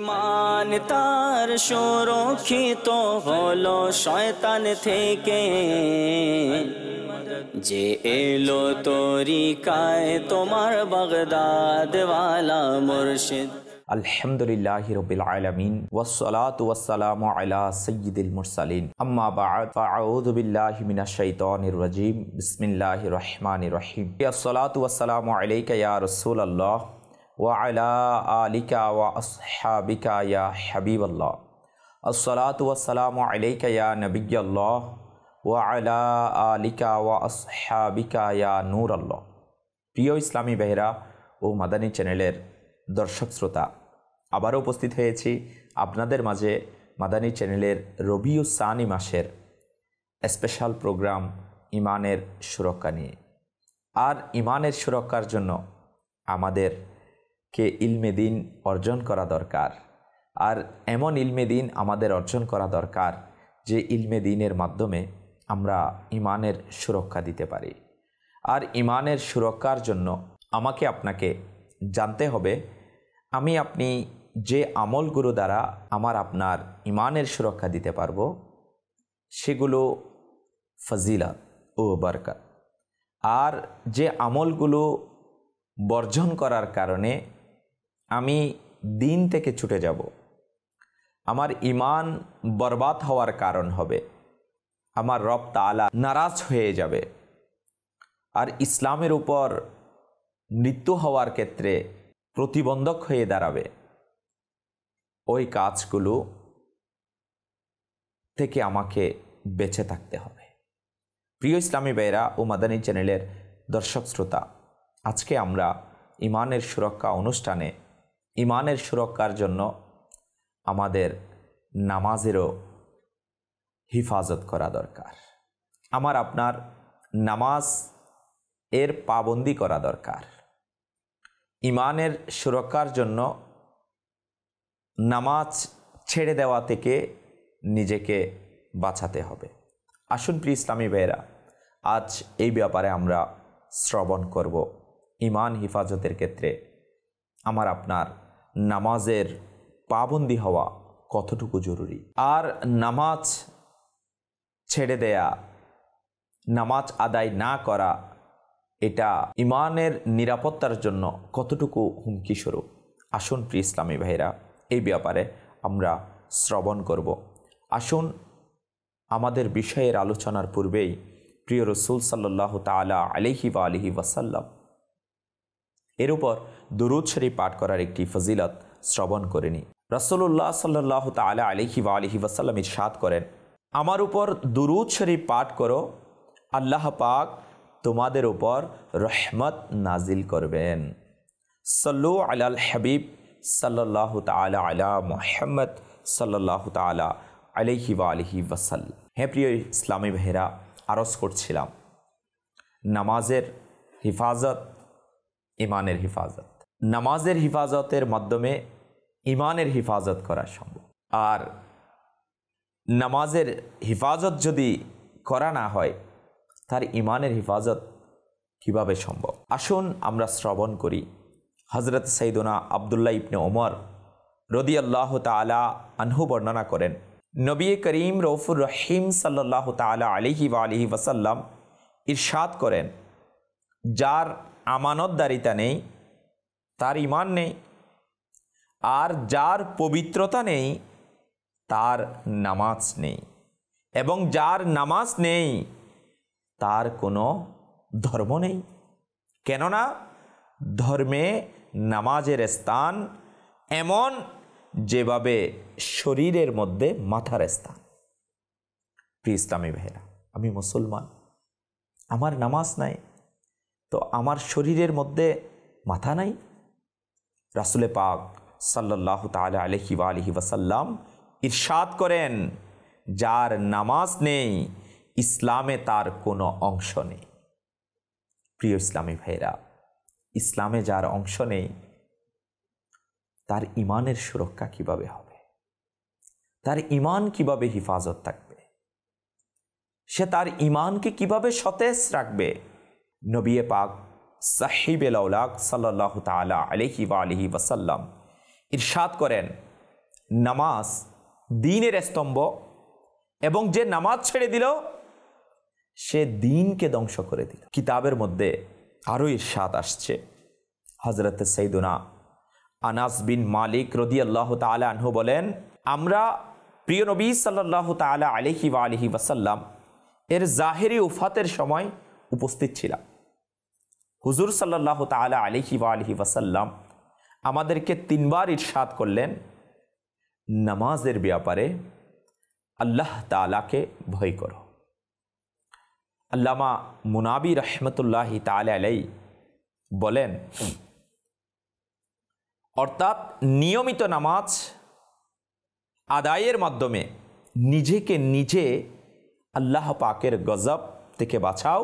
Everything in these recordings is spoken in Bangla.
ঈমান তার সুরক্ষিত হলো শয়তান থেকে, যে এলো তরিকায় তোমার বাগদাদ ওয়ালা মুর্শিদ। আলহামদুলিল্লাহি রাব্বিল আলামিন ওয়াসসালাতু ওয়াসসালামু আলা সাইয়্যিদিল মুরসালিন আম্মা বা'দ ফাআউযু বিল্লাহি মিনাশ শাইতানির রাজীম বিসমিল্লাহির রহমানির রহিম। আসসালাতু ওয়াসসালামু আলাইকা ইয়া রাসূলুল্লাহ ওয়া আলা আলিকা ওয়া আসহাবিকা ইয়া হাবিবাল্লাহ। আসসালাতু ওয়াসসালামু আলাইকা ইয়া নবিয়্যাল্লাহ ওয়া আলা আলিকা ওয়া আসহাবিকা ইয়া নূরাল্লাহ। প্রিয় ইসলামী ভাইরা ও মাদানী চ্যানেলের দর্শক শ্রোতা, আবারও উপস্থিত হয়েছি আপনাদের মাঝে মাদানী চ্যানেলের রবিউস সানি মাসের স্পেশাল প্রোগ্রাম ইমানের সুরক্ষা নিয়ে। আর ইমানের সুরক্ষার জন্য আমাদেরকে ইলমে দিন অর্জন করা দরকার। আর এমন ইলমে দিন আমাদের অর্জন করা দরকার যে ইলমে দিনের মাধ্যমে আমরা ইমানের সুরক্ষা দিতে পারি। আর ইমানের সুরক্ষার জন্য আমাকে আপনাকে জানতে হবে আমি আপনি যে আমলগুলো দ্বারা আপনার ইমানের সুরক্ষা দিতে পারবো সেগুলো ফজিলত ও বরকত। আর যে আমলগুলো বর্জন করার কারণে আমি দিন থেকে ছুটে যাব, আমার ইমান বরবাদ হওয়ার কারণ হবে, আমার রব তাআলা নারাজ হয়ে যাবে, আর ইসলামের উপর মৃত্যু হওয়ার ক্ষেত্রে প্রতিবন্ধক হয়ে দাঁড়াবে, ওই কাজগুলো থেকে আমাকে বেঁচে থাকতে হবে। প্রিয় ইসলামী ভাইরা ও মাদানী চ্যানেলের দর্শক শ্রোতা, আজকে আমরা ইমানের সুরক্ষা অনুষ্ঠানে ইমানের সুরক্ষার জন্য আমাদের নামাজেরও হিফাজত করা দরকার। আমার আপনার নামাজ এর পাবন্দি করা দরকার। ইমানের সুরক্ষার জন্য নামাজ ছেড়ে দেওয়া থেকে নিজেকে বাঁচাতে হবে। আসুন প্রিয় ইসলামী ভাইয়েরা, আজ এই ব্যাপারে আমরা শ্রবণ করব ইমান হিফাজতের ক্ষেত্রে আমার আপনার নামাজের পাবন্দি হওয়া কতটুকু জরুরি, আর নামাজ ছেড়ে দেয়া, নামাজ আদায় না করা, এটা ইমানের নিরাপত্তার জন্য কতটুকু হুমকি স্বরূপ। আসুন প্রিয় ইসলামী ভাইরা, এই ব্যাপারে আমরা শ্রবণ করব। আসুন আমাদের বিষয়ের আলোচনার পূর্বেই প্রিয় রাসূল সাল্লাল্লাহু তাআলা আলাইহি ওয়া আলিহি ওয়াসাল্লাম এর উপর দুরূদ শরীফ পাঠ করার একটি ফজিলত শ্রবণ করে নিই। রাসূলুল্লাহ সাল্লাল্লাহু তাআলা আলাইহি ওয়া আলিহি ওয়াসাল্লাম ইরশাদ করেন, আমার উপর দুরূদ শরীফ পাঠ করো, আল্লাহ পাক তোমাদের উপর রহমত নাজিল করবেন। সাল্লু আলাল হাবিব সাল্লাল্লাহু তাআলা আলা মুহাম্মদ সাল্লাল্লাহু তাআলা আলাইহি ওয়া আলিহি ওয়াসাল্লাম। হে প্রিয় ইসলামী ভাইরা, আরজ করছিলাম নামাজের হিফাজত, ইমানের হিফাজত। নামাজের হিফাজতের মাধ্যমে ইমানের হিফাজত করা সম্ভব। আর নামাজের হিফাজত যদি করা না হয়, তার ইমানের হিফাজত কিভাবে সম্ভব? আসুন আমরা শ্রবণ করি। হযরত সাইয়্যিদুনা আব্দুল্লাহ ইবনে ওমর রাদিয়াল্লাহু তাআলা আনহু বর্ণনা করেন, নবী করিম রউফুর রহিম সাল্লাল্লাহু তাআলা আলাইহি ওয়া আলিহি ওয়াসাল্লাম ইরশাদ করেন, যার আমানতদারিতা নেই তার ঈমান নেই, আর যার পবিত্রতা নেই তার নামাজ নেই, এবং যার নামাজ নেই তার কোনো ধর্ম নেই। কেননা ধর্মে নামাজের স্থান এমন যেভাবে শরীরের মধ্যে মাথার স্থান। প্রিয় ইসলামী ভাইরা, আমি মুসলমান, আমার নামাজ নাই, তো আমার শরীরের মধ্যে মাথা নাই? রাসূলে পাক সাল্লাল্লাহু তাআলা আলাইহি ওয়া আলিহি ওয়াসাল্লাম ইরশাদ করেন, যার নামাজ নেই ইসলামে তার কোনো অংশ নেই। প্রিয় ইসলামী ভাইরা, ইসলামে যার অংশ নেই তার ইমানের সুরক্ষা কিভাবে হবে? তার ইমান কিভাবে হিফাজত থাকবে? সে তার ইমানকে কিভাবে সতেজ রাখবে? নবী পাক সাহিবুল আওলাক সাল্লাল্লাহু তাআলা আলাইহি ওয়া আলিহি ওয়াসাল্লাম ইরশাদ করেন, নামাজ দ্বীনের স্তম্ভ, এবং যে নামাজ ছেড়ে দিল সে দ্বীনকে ধ্বংস করে দিল। কিতাবের মধ্যে আরও ইরশাদ আসছে, হযরত সাইয়্যিদুনা আনাস বিন মালিক রাদিয়াল্লাহু তাআলা আনহু বলেন, আমরা প্রিয় নবী সাল্লাল্লাহু তাআলা আলাইহি ওয়া আলিহি ওয়াসাল্লাম এর জাহেরি উফাতের সময় উপস্থিত ছিলাম। হুজুর সাল্লাল্লাহু তাআলা আলাইহি ওয়া আলিহি ওয়াসাল্লাম আমাদেরকে 3 বার ইরশাদ করলেন, নামাজের ব্যাপারে আল্লাহ তাআলাকে ভয় করো। আল্লামা মুনাবি রহমতুল্লাহি তাআলা আলাইহি বলেন, অর্থাৎ নিয়মিত নামাজ আদায়ের মাধ্যমে নিজেকে নিজে আল্লাহ পাকের গজব থেকে বাঁচাও,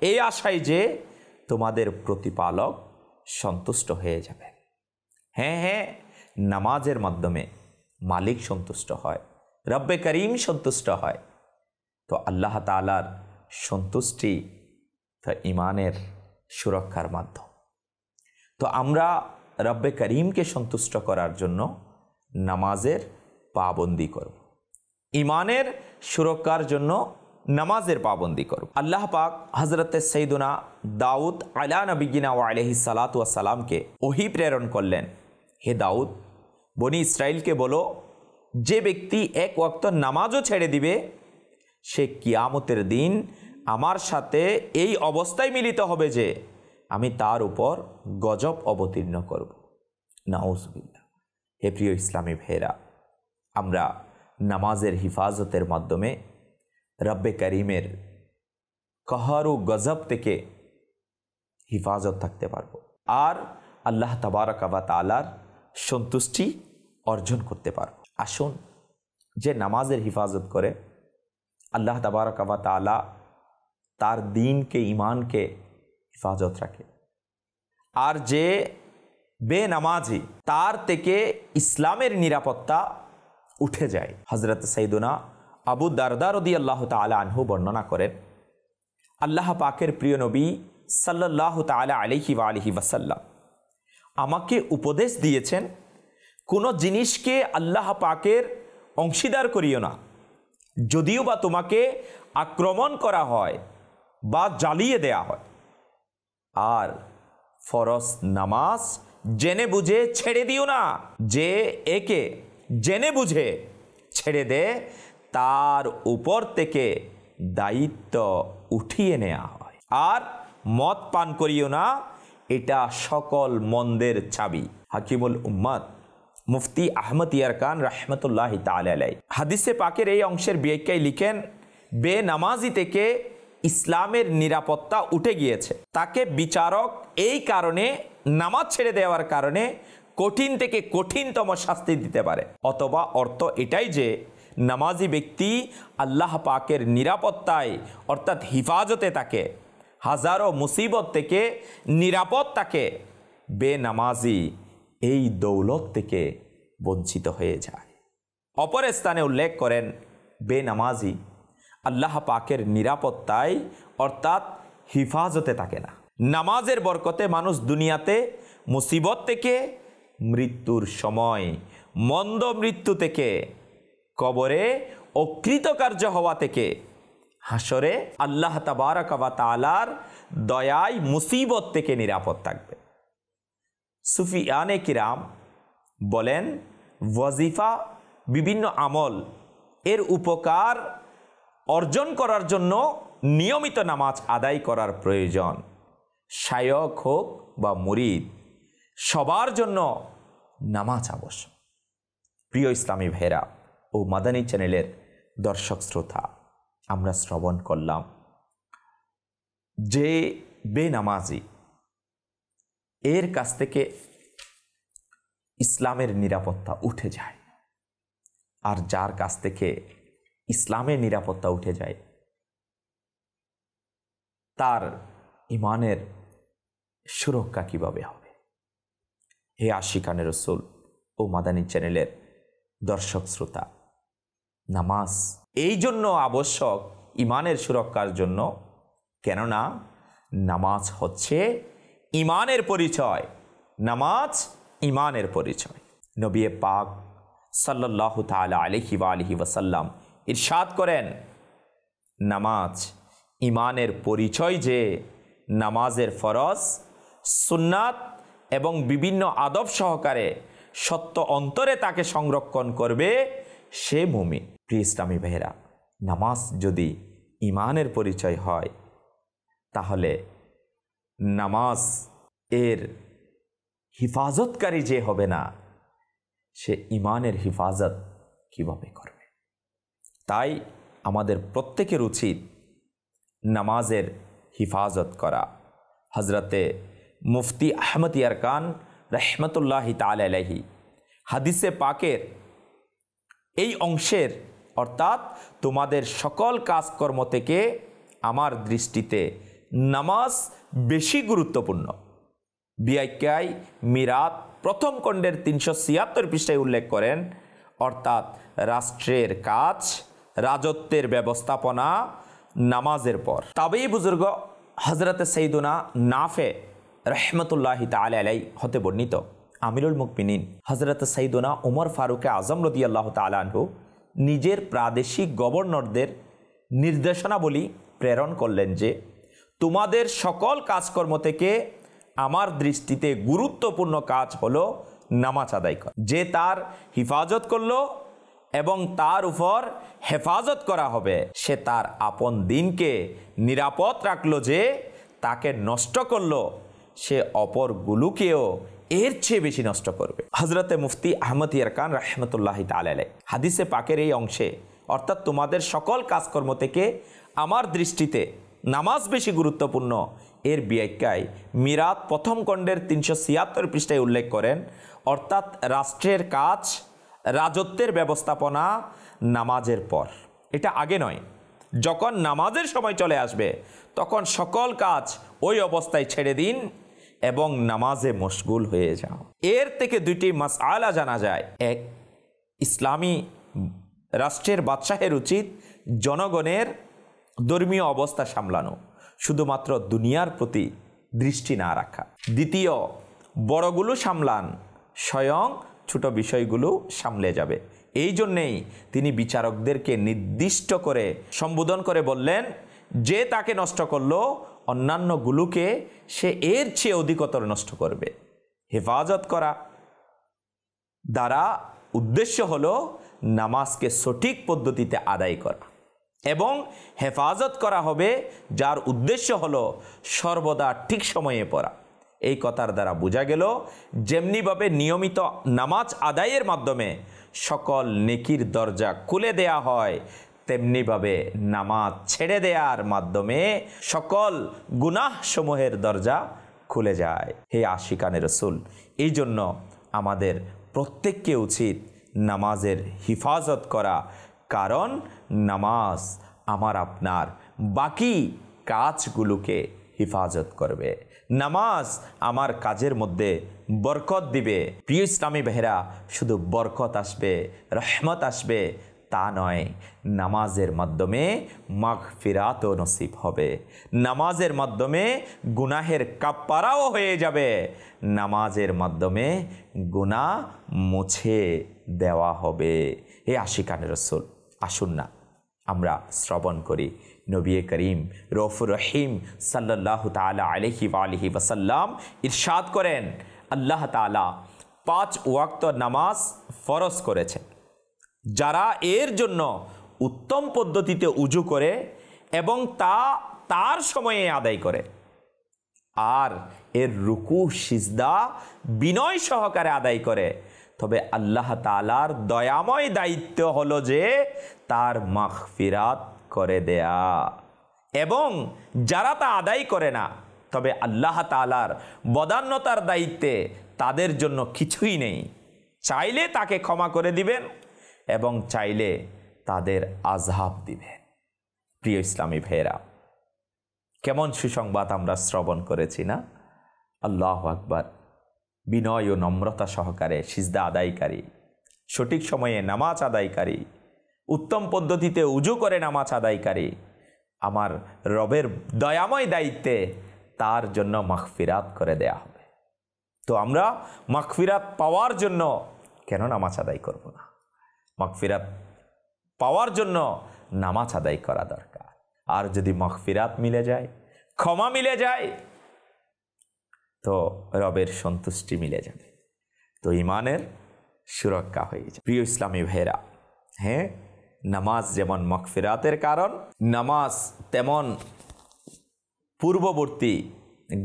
এই আশায় যে তোমাদের প্রতিপালক সন্তুষ্ট হয়ে যাবে। হ্যাঁ হ্যাঁ, নামাজের মাধ্যমে মালিক সন্তুষ্ট হয়, রব্বে করিম সন্তুষ্ট হয়। তো আল্লাহ তাআলার সন্তুষ্টি তা ইমানের সুরক্ষার মাধ্যম। তো আমরা রব্বে করিমকে সন্তুষ্ট করার জন্য নামাজের পাবন্দি করব, ইমানের সুরক্ষার জন্য নামাজের পাবন্দি করব। আল্লাহ পাক হযরত সাইয়্যিদুনা দাউদ আলা নবিয়িনা ওয়া আলাইহিস সালাতু ওয়াস সালামকে ওহী প্রেরণ করলেন, হে দাউদ, বনি ইসরাইলকে বলো, যে ব্যক্তি এক ওয়াক্ত নামাজও ছেড়ে দিবে সে কিয়ামতের দিন আমার সাথে এই অবস্থায় মিলিত হবে যে আমি তার উপর গজব অবতীর্ণ করব। নাউজুবিল্লাহ। হে প্রিয় ইসলামী ভাইরা, আমরা নামাজের হিফাজতের মাধ্যমে রব্বে করিমের কহর ও গজব থেকে হিফাজত থাকতে পারব, আর আল্লাহ তাবারক ওয়া তাআলার সন্তুষ্টি অর্জন করতে পারব। আসুন, যে নামাজের হিফাজত করে আল্লাহ তাবারক ওয়া তাআলা তার দ্বীনকে, ঈমানকে হিফাজত রাখে, আর যে বেনামাজি তার থেকে ইসলামের নিরাপত্তা উঠে যায়। হযরত সাইয়্যিদুনা আবু দারদা রাদিয়াল্লাহু তাআলা আনহু বর্ণনা করেন, আল্লাহ পাকের প্রিয় নবী সাল্লাল্লাহু তাআলা আলাইহি ওয়া আলিহি ওয়াসাল্লাম আমাকে উপদেশ দিয়েছেন, কোনো জিনিসকে আল্লাহ পাকের অংশীদার করিও না, যদিও বা তোমাকে আক্রমণ করা হয় বা জ্বালিয়ে দেয়া হয়। আর ফরজ নামাজ জেনে বুঝে ছেড়ে দিও না, যে একে জেনে বুঝে ছেড়ে দে তার উপর থেকে দায়িত্ব উঠিয়ে নেওয়া হয়। আর মদ পান করিও না, এটা সকল মন্দের চাবি। হাকিমুল উম্মাত মুফতি আহমদ ইয়ারকান রাহমাতুল্লাহি তাআলা আলাইহি হাদিসে পাকের এই অংশের ব্যাখ্যায় লিখেন, বেনামাজি থেকে ইসলামের নিরাপত্তা উঠে গিয়েছে, তাকে বিচারক এই কারণে, নামাজ ছেড়ে দেওয়ার কারণে কঠিন থেকে কঠিনতম শাস্তি দিতে পারে। অথবা অর্থ এটাই যে নামাজি ব্যক্তি আল্লাহ পাকের নিরাপত্তায় অর্থাৎ হিফাজতে থাকে, হাজারো মুসিবত থেকে নিরাপদ থাকে। বেনামাজি এই দৌলত থেকে বঞ্চিত হয়ে যায়। অপর স্থানে উল্লেখ করেন, বেনামাজি আল্লাহ পাকের নিরাপত্তায় অর্থাৎ হিফাজতে থাকে না। নামাজের বরকতে মানুষ দুনিয়াতে মুসিবত থেকে, মৃত্যুর সময় মন্দ মৃত্যু থেকে, কবরে অকৃতকার্য হওয়া থেকে, হাসরে আল্লাহ তাবারক ওয়া তাআলার দয়ায় মুসিবত থেকে নিরাপদ থাকবে। সুফিয়ানে কিরাম বলেন, ওয়াজিফা বিভিন্ন আমল এর উপকার অর্জন করার জন্য নিয়মিত নামাজ আদায় করার প্রয়োজন। শায়ক হোক বা মুরিদ, সবার জন্য নামাজ আবশ্যক। প্রিয় ইসলামী ভাইরা ও মাদানী চ্যানেলের দর্শক শ্রোতা, আমরা শ্রবণ করলাম যে বেনামাজি এর কাছ থেকে ইসলামের নিরাপত্তা উঠে যায়, আর যার কাছ থেকে ইসলামের নিরাপত্তা উঠে যায় তার ইমানের সুরক্ষা কিভাবে হবে। হে আশিকানে রসুল ও মাদানী চ্যানেলের দর্শক শ্রোতা, নামাজ এই জন্য আবশ্যক ইমানের সুরক্ষার জন্য, কেননা নামাজ হচ্ছে ইমানের পরিচয়। নামাজ ইমানের পরিচয়। নবী পাক সাল্লাল্লাহু তাআলা আলাইহি ওয়া আলিহি ওয়াসাল্লাম ইরশাদ করেন, নামাজ ঈমানের পরিচয় যে নামাজের ফরজ, সুন্নাত এবং বিভিন্ন আদব সহকারে সত্য অন্তরে তাকে সংরক্ষণ করবে সে মুমিন। প্রিয় ইসলামী ভাইয়েরা, নামাজ যদি ঈমানের পরিচয় হয় তাহলে নামাজ এর হিফাজতকারী যে হবে না, সে ঈমানের হিফাজত কিভাবে করবে? তাই আমাদের প্রত্যেকের উচিত নামাজের হিফাজত করা। হজরতে মুফতি আহমদ ইয়ারকান রহমতুল্লাহি তাআলা আলাইহি হাদিসে পাকের এই অংশের অর্থাৎ তোমাদের সকল কাজকর্ম থেকে আমার দৃষ্টিতে নামাজ বেশি গুরুত্বপূর্ণ, বিআইকাই মিরাত প্রথম খণ্ডের 376 পৃষ্ঠায় উল্লেখ করেন। অর্থাৎ রাষ্ট্রের কাজ, রাজত্বের ব্যবস্থাপনা নামাজের পর। তাবেই বুজুর্গ হজরতে সৈয়দুনা নাফে রহমতুল্লাহি তাআলা আলাইহি হতে বর্ণিত, আমিরুল মুমিনিন হজরতে সৈয়দুনা উমর ফারুক আজম রাদিয়াল্লাহু তাআলা আনহু নিজের প্রাদেশিক গভর্নরদের নির্দেশনাবলী প্রেরণ করলেন যে তোমাদের সকল কাজকর্ম থেকে আমার দৃষ্টিতে গুরুত্বপূর্ণ কাজ হলো নামাজ আদায় করা। যে তার হিফাজত করলো এবং তার উপর হেফাজত করা হবে, সে তার আপন দিনকে নিরাপদ রাখলো। যে তাকে নষ্ট করলো, সে অপরগুলোকেও এর চেয়ে বেশি নষ্ট করবে। হজরতে মুফতি আহমদ ইয়ারকান রহমতুল্লাহি তাআলা আলাইহি হাদিসে পাকের এই অংশে অর্থাৎ তোমাদের সকল কাজকর্ম থেকে আমার দৃষ্টিতে নামাজ বেশি গুরুত্বপূর্ণ এর ব্যাখ্যায় মিরাত প্রথম খণ্ডের 376 পৃষ্ঠায় উল্লেখ করেন। অর্থাৎ রাষ্ট্রের কাজ, রাজত্বের ব্যবস্থাপনা নামাজের পর। এটা আগে নয়, যখন নামাজের সময় চলে আসবে তখন সকল কাজ ওই অবস্থায় ছেড়ে দিন এবং নামাজে মশগুল হয়ে যাও। এর থেকে দুইটি মাসআলা জানা যায়। এক, ইসলামী রাষ্ট্রের বাদশাহের উচিত জনগণের ধর্মীয় অবস্থা সামলানো, শুধুমাত্র দুনিয়ার প্রতি দৃষ্টি না রাখা। দ্বিতীয়, বড়গুলো সামলান, স্বয়ং ছোট বিষয়গুলো সামলে যাবে। এই জন্যেই তিনি বিচারকদেরকে নির্দিষ্ট করে সম্বোধন করে বললেন, যে তাকে নষ্ট করলো অন্যান্যগুলোকে সে এর চেয়ে অধিকতর নষ্ট করবে। হেফাজত করা দ্বারা উদ্দেশ্য হলো নামাজকে সঠিক পদ্ধতিতে আদায় করা, এবং হেফাজত করা হবে যার উদ্দেশ্য হলো সর্বদা ঠিক সময়ে পড়া। এই কথার দ্বারা বোঝা গেল, যেমনিভাবে নিয়মিত নামাজ আদায়ের মাধ্যমে সকল নেকির দরজা খুলে দেয়া হয়, তেমনিভাবে নামাজ ছেড়ে দেওয়ার মাধ্যমে সকল গুনাহ সমূহের দরজা খুলে যায়। হে আশিকানে রসুল, এই জন্য আমাদের প্রত্যেককে উচিত নামাজের হিফাজত করা, কারণ নামাজ আমার আপনার বাকি কাজগুলোকে হিফাজত করবে। নামাজ আমার কাজের মধ্যে বরকত দিবে। প্রিয় ইসলামী ভাইরা, শুধু বরকত আসবে, রহমত আসবে তা নয়, নামাজের মাধ্যমে মাগফিরাতও নসিব হবে। নামাজের মাধ্যমে গুনাহের কাফফারাও হয়ে যাবে। নামাজের মাধ্যমে গুনাহ মুছে দেওয়া হবে। হে আশিকানে রাসূল, আসুন না আমরা শ্রবণ করি নবী করিম রউফুর রহিম সাল্লাল্লাহু তাআলা আলাইহি ওয়া আলিহি ওয়াসাল্লাম ইরশাদ করেন, আল্লাহ তাআলা 5 ওয়াক্ত নামাজ ফরজ করেছেন। যারা এর জন্য উত্তম পদ্ধতিতে উজু করে এবং তার সময়ে আদায় করে, আর এর রুকু সিজদা বিনয় সহকারে আদায় করে, তবে আল্লাহ তাআলার দয়াময় দায়িত্ব হলো যে তার মাগফিরাত করে দেয়া। এবং যারা তা আদায় করে না, তবে আল্লাহ তাআলার বদান্যতার দায়িত্বে তাদের জন্য কিছুই নেই। চাইলে তাকে ক্ষমা করে দিবেন এবং চাইলে তাদের আযাব দিবেন। প্রিয় ইসলামী ভাইয়েরা, কেমন সুসংবাদ আমরা শ্রবণ করেছি না? আল্লাহু আকবার। বিনয় ও নম্রতা সহকারে সিজদা আদায়কারী, সঠিক সময়ে নামাজ আদায়কারী, উত্তম পদ্ধতিতে উজু করে নামাজ আদায়কারী, আমার রবের দয়াময় দায়িত্বে তার জন্য মাগফিরাত করে দেয়া হবে। তো আমরা মাগফিরাত পাওয়ার জন্য কেন নামাজ আদায় করব না? মাগফিরাত পাওয়ার জন্য নামাজ আদায় করা দরকার। আর যদি মাগফিরাত মিলে যায়, ক্ষমা মিলে যায়, তো রবের সন্তুষ্টি মিলে যাবে, তো ইমানের সুরক্ষা হয়ে যায়। প্রিয় ইসলামী ভাইরা, হ্যাঁ, নামাজ যেমন মাগফিরাতের কারণ, নামাজ তেমন পূর্ববর্তী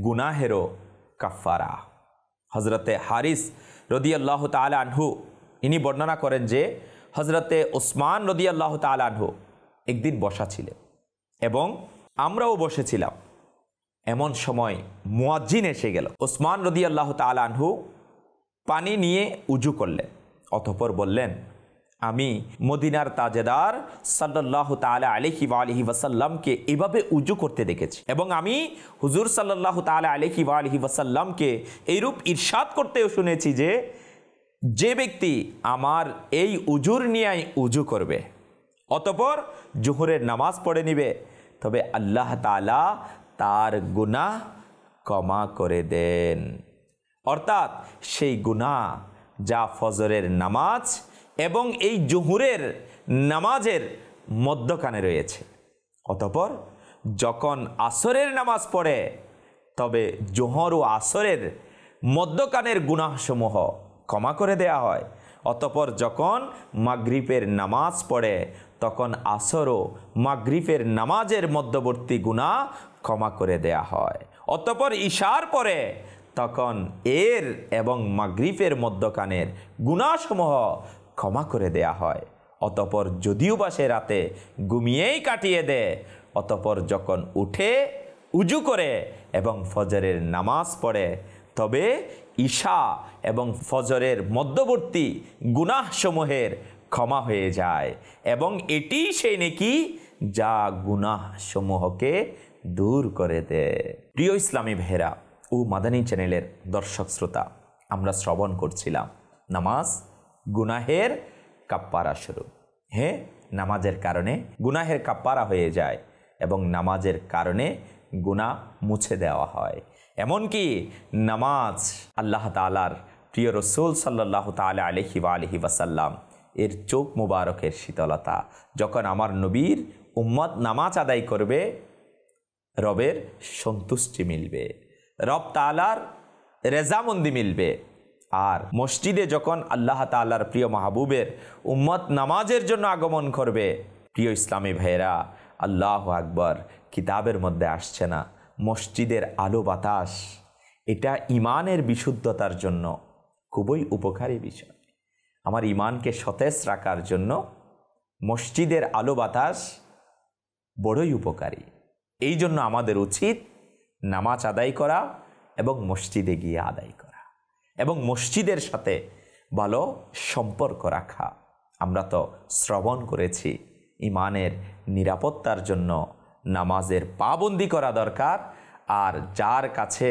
গুনাহেরও কাফারা। হজরতে হারিস রাদিয়াল্লাহু তাআলা আনহু ইনি বর্ণনা করেন যে হজরতে ওসমান রাদিয়াল্লাহু তাআলা আনহু একদিন বসা ছিলেন এবং আমরাও বসেছিলাম। এমন সময় মুয়াজ্জিন এসে গেল। ওসমান রাদিয়াল্লাহু তাআলা আনহু পানি নিয়ে উজু করলেন, অতঃপর বললেন, আমি মদিনার তাজেদার সাল্লাল্লাহু তাআলা আলাইহি ওয়া আলিহি ওয়াসাল্লামকে এভাবে উজু করতে দেখেছি এবং আমি হুজুর সাল্লাল্লাহু তাআলা আলাইহি ওয়া আলিহি ওয়াসাল্লামকে এইরূপ ইরশাদ করতেও শুনেছি যে যে ব্যক্তি আমার এই উজুর নিয়ে উজু করবে, অতঃপর জোহরের নামাজ পড়ে নিবে, তবে আল্লাহ তাআলা তার গুনাহ ক্ষমা করে দেন। অর্থাৎ সেই গুনাহ যা ফজরের নামাজ এবং এই জোহরের নামাজের মধ্যখানে রয়েছে, অতঃপর যখন আসরের নামাজ পড়ে তবে জোহর ও আসরের মধ্যখানের গুনাহসমূহ ক্ষমা করে দেয়া হয়। অতঃপর যখন মাগরিবের নামাজ পড়ে তখন আসর ও মাগরিবের নামাজের মধ্যবর্তী গুনাহ ক্ষমা করে দেয়া হয়। অতঃপর ইশার পরে তখন এর এবং মাগরিবের মধ্যখানের গুনাহসমূহ ক্ষমা করে দেয়া হয়। অতঃপর যদিও বা সে রাতে ঘুমিয়েই কাটিয়ে দেয়, অতঃপর যখন উঠে উজু করে এবং ফজরের নামাজ পড়ে তবে ঈশা এবং ফজরের মধ্যবর্তী গুনাহসমূহের ক্ষমা হয়ে যায় এবং এটি সেই নেকি যা গুনাহসমূহকে দূর করে দেয়। প্রিয় ইসলামী ভাইরা ও মাদানী চ্যানেলের দর্শক শ্রোতা, আমরা শ্রবণ করছিলাম নামাজ গুনাহের কাপ্পারা স্বরূপ। হ্যাঁ, নামাজের কারণে গুনাহের কাপ্পারা হয়ে যায় এবং নামাজের কারণে গুনাহ মুছে দেওয়া হয়। এমনকি নামাজ আল্লাহ তাআলার প্রিয় রসুল সাল্লাল্লাহু তাআলা আলাইহি ওয়া আলিহি ওয়াসাল্লাম এর চোখ মুবারকের শীতলতা। যখন আমার নবীর উম্মত নামাজ আদায় করবে, রবের সন্তুষ্টি মিলবে, রব তাআলার রেজামন্দি মিলবে। আর মসজিদে যখন আল্লাহ তাআলার প্রিয় মাহবুবের উম্মত নামাজের জন্য আগমন করবে, প্রিয় ইসলামী ভাইয়েরা, আল্লাহু আকবার, কিতাবের মধ্যে আসছে না, মসজিদের আলো বাতাস এটা ইমানের বিশুদ্ধতার জন্য খুবই উপকারী বিষয়। আমার ইমানকে সতেজ রাখার জন্য মসজিদের আলো বাতাস বড়ই উপকারী। এই জন্য আমাদের উচিত নামাজ আদায় করা এবং মসজিদে গিয়ে আদায় করা এবং মসজিদের সাথে ভালো সম্পর্ক রাখা। আমরা তো শ্রবণ করেছি ইমানের নিরাপত্তার জন্য নামাজের পাবন্দি করা দরকার। আর যার কাছে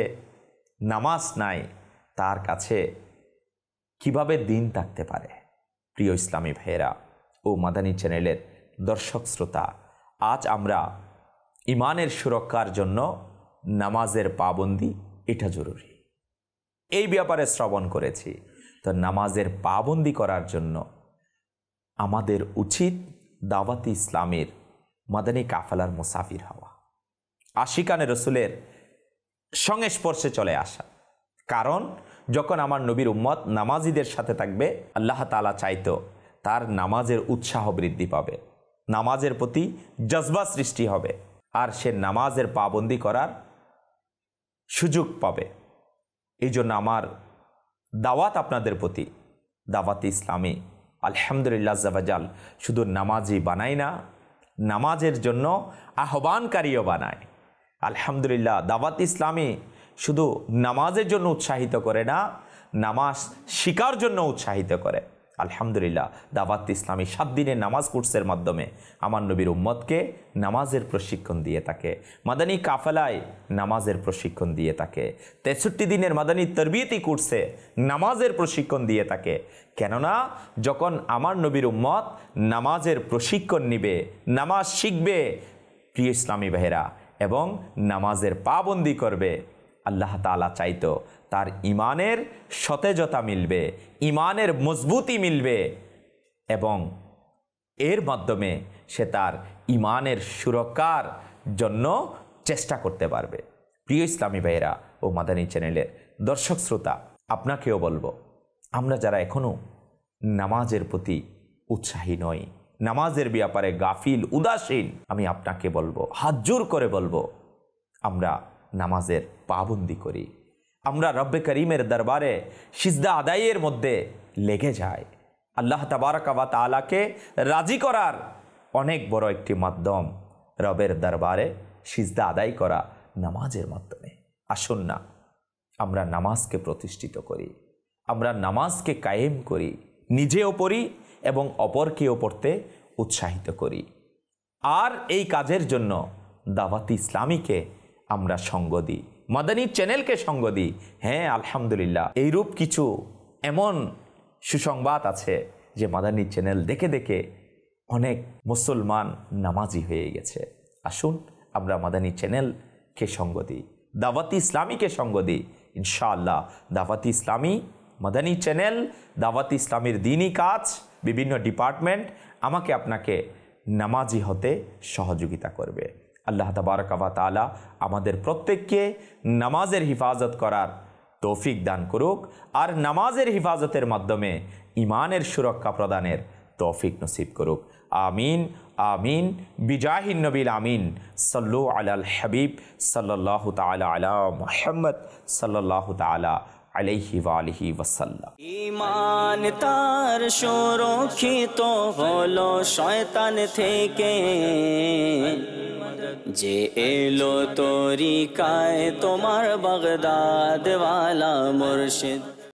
নামাজ নাই তার কাছে কিভাবে দিন থাকতে পারে? প্রিয় ইসলামী ভাইয়েরা ও মাদানী চ্যানেলের দর্শক শ্রোতা, আজ আমরা ইমানের সুরক্ষার জন্য নামাজের পাবন্দি এটা জরুরি, এই ব্যাপারে শ্রবণ করেছি। তো নামাজের পাবন্দি করার জন্য আমাদের উচিত দাওয়াতি ইসলামের মাদানী কাফেলার মুসাফির হওয়া, আশিকানে রসুলের সংস্পর্শে চলে আসা। কারণ যখন আমার নবীর উম্মত নামাজিদের সাথে থাকবে, আল্লাহ তাআলা চাইতো তার নামাজের উৎসাহ বৃদ্ধি পাবে, নামাজের প্রতি জজবা সৃষ্টি হবে, আর সে নামাজের পাবন্দি করার সুযোগ পাবে। এই জন্য আমার দাওয়াত আপনাদের প্রতি, দাওয়াত ইসলামী আলহামদুলিল্লাহ জাবাজাল শুধু নামাজি বানাই না, নামাজের জন্য আহ্বানকারীও বানায়। আলহামদুলিল্লাহ দাওয়াত ইসলামী শুধু নামাজের জন্য উৎসাহিত করে না, নামাজ শিকার জন্য উৎসাহিত করে। আলহামদুলিল্লাহ দাওয়াত ইসলামী 7 দিনের নামাজ কোর্সের মাধ্যমে আমার নবীর উম্মতকে নামাজের প্রশিক্ষণ দিয়ে থাকে, মাদানী কাফেলায় নামাজের প্রশিক্ষণ দিয়ে থাকে, 63 দিনের মাদানী তরবিয়তি কোর্সে নামাজের প্রশিক্ষণ দিয়ে থাকে। কেননা যখন আমার নবীর উম্মত নামাজের প্রশিক্ষণ নিবে, নামাজ শিখবে, প্রিয় ইসলামী ভাইরা, এবং নামাজের পাবন্দি করবে, আল্লাহ তাআলা চাইতো তার ইমানের সতেজতা মিলবে, ইমানের মজবুতি মিলবে, এবং এর মাধ্যমে সে তার ইমানের সুরক্ষার জন্য চেষ্টা করতে পারবে। প্রিয় ইসলামী ভাইয়েরা ও মাদানী চ্যানেলের দর্শক শ্রোতা, আপনাকেও বলবো, আমরা যারা এখনও নামাজের প্রতি উৎসাহী নই, নামাজের ব্যাপারে গাফিল উদাসীন, আমি আপনাকে বলবো, হাত জোর করে বলবো, আমরা নামাজের পাবন্দি করি। আমরা রব্বে করিমের দরবারে সিজদা আদায়ের মধ্যে লেগে যাই। আল্লাহ তাবারাকা ওয়া তাআলাকে রাজি করার অনেক বড় একটি মাধ্যম রবের দরবারে সিজদা আদায় করা নামাজের মাধ্যমে। আসুন না আমরা নামাজকে প্রতিষ্ঠিত করি, আমরা নামাজকে কায়েম করি, নিজেও পড়ি এবং অপরকেও পড়তে উৎসাহিত করি। আর এই কাজের জন্য দাওয়াত ইসলামীকে আমরা সঙ্গ দিই, মাদানী চ্যানেলকে সঙ্গ দিই। হ্যাঁ, আলহামদুলিল্লাহ, এইরূপ কিছু এমন সুসংবাদ আছে যে মাদানী চ্যানেল দেখে দেখে অনেক মুসলমান নামাজি হয়ে গেছে। আসুন আমরা মাদানী চ্যানেলকে সঙ্গ দিই, দাওয়াত ইসলামীকে সঙ্গ দিই। ইনশাআল্লাহ দাওয়াত ইসলামী, মাদানী চ্যানেল, দাওয়াত ইসলামীর দ্বীনি কাজ, বিভিন্ন ডিপার্টমেন্ট আমাকে আপনাকে নামাজি হতে সহযোগিতা করবে। আল্লাহ তাবারাকা ওয়া তাআলা আমাদের প্রত্যেককে নামাজের হিফাজত করার তৌফিক দান করুক, আর নামাজের হিফাজতের মাধ্যমে ইমানের সুরক্ষা প্রদানের তৌফিক নসিব করুক। আমিন আমিন বিজাহিন নবীল আমিন। সাল্লু আলাল হাবিব সাল্লাল্লাহু তাআলা আলা মুহাম্মদ সাল্লাল্লাহু তাআলা আলাইহি ওয়া আলিহি ওয়াসাল্লাম। ঈমান তার সুরক্ষিত হলো শয়তান থেকে, যে এলো তরিকায় তোমার বাগদাদ ওয়ালা মুর্শিদ।